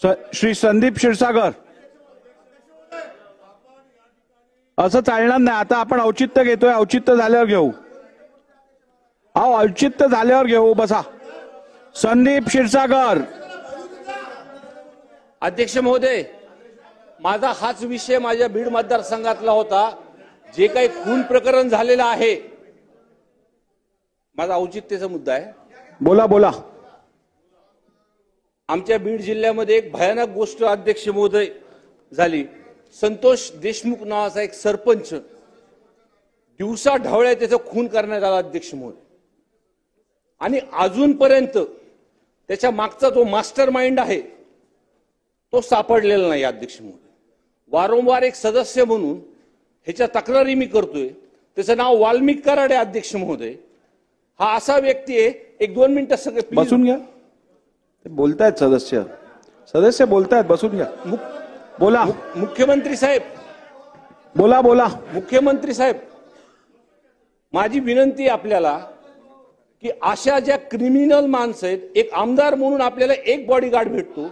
श्री संदीप क्षीरसागर, असं चालणार नाही. आता आपण औचित्य घेतोय, औचित्य झाल्यावर घेऊ. औचित्य झाल्यावर घेऊ. बसा. संदीप क्षीरसागर. अध्यक्ष महोदय, माझा हाच विषय माझ्या बीड मतदारसंघातला होता. जे काही खून प्रकरण झालेलं आहे, माझा औचित्याचा मुद्दा आहे. बोला बोला. आमच्या बीड जिल्ह्यामध्ये एक भयानक गोष्ट अध्यक्ष महोदय झाली. संतोष देशमुख नावाचा एक सरपंच दिवसा ढवळ्या त्याचा खून करण्यात आला अध्यक्ष महोदय. आणि अजूनपर्यंत त्याच्या मागचा जो मास्टर माइंड आहे तो सापडलेला नाही अध्यक्ष महोदय. वारंवार एक सदस्य म्हणून ह्याच्या तक्रारी मी करतोय. त्याचं नाव वाल्मिक कराड आहे अध्यक्ष महोदय. हा असा व्यक्ती आहे. एक 2 मिनिटं सगळे बसून घ्या. बोलतायत सदस्य, सदस्य बोलतायत, बसून घ्या. बोला. मुख्यमंत्री साहेब, बोला बोला. मुख्यमंत्री साहेब, माझी विनंती आहे आपल्याला की अशा ज्या क्रिमिनल माणसं आहेत, एक आमदार म्हणून आपल्याला एक बॉडीगार्ड भेटतो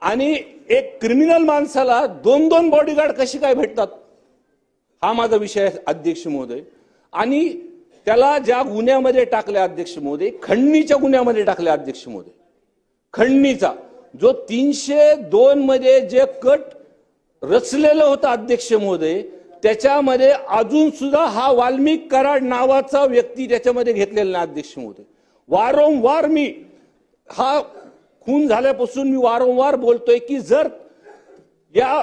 आणि एक क्रिमिनल माणसाला 2-2 बॉडीगार्ड कशी काय भेटतात, हा माझा विषय आहे अध्यक्ष महोदय. आणि त्याला ज्या गुन्ह्यामध्ये टाकले अध्यक्ष महोदय, खंडणीच्या गुन्ह्यामध्ये टाकले अध्यक्ष महोदय. खंडणीचा जो 302 मध्ये जे कट रचलेलं होतं अध्यक्ष महोदय, त्याच्यामध्ये अजून सुद्धा हा वाल्मिक कराड नावाचा व्यक्ती त्याच्यामध्ये घेतलेला नाही अध्यक्ष महोदय. वारंवार मी हा खून झाल्यापासून मी वारंवार बोलतोय की जर या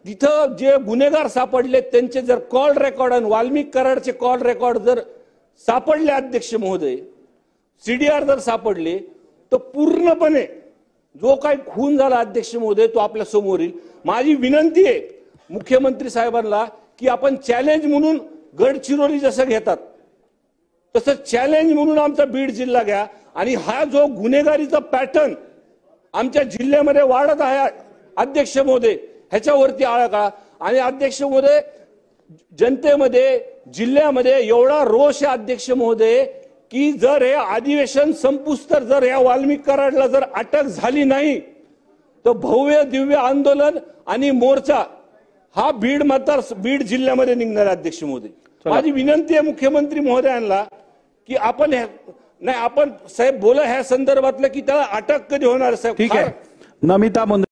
तिथं जे गुन्हेगार सापडले त्यांचे जर कॉल रेकॉर्ड आणि वाल्मिक कराडचे कॉल रेकॉर्ड जर सापडले अध्यक्ष महोदय, सीडीआर जर सापडले, तर पूर्णपणे जो काही खून झाला अध्यक्ष महोदय तो आपल्या समोर येईल. माझी विनंती आहे मुख्यमंत्री साहेबांना की आपण चॅलेंज म्हणून गडचिरोली जसं घेतात तसं चॅलेंज म्हणून आमचा बीड जिल्हा घ्या. आणि हा जो गुन्हेगारीचा पॅटर्न आमच्या जिल्ह्यामध्ये वाढत आहे अध्यक्ष महोदय, ह्याच्यावरती आळा काढा. आणि अध्यक्ष महोदय, जनतेमध्ये जिल्ह्यामध्ये एवढा रोष आहे अध्यक्ष महोदय की जर हे अधिवेशन संपूस तर जर या वाल्मिक कराडला जर अटक झाली नाही तर भव्य दिव्य आंदोलन आणि मोर्चा हा बीड जिल्ह्यामध्ये निघणार अध्यक्ष महोदय. माझी विनंती आहे मुख्यमंत्री महोदयांना की आपण नाही आपण साहेब बोला ह्या संदर्भातलं की त्याला अटक कधी होणार साहेब. ठीक आहे. नमिता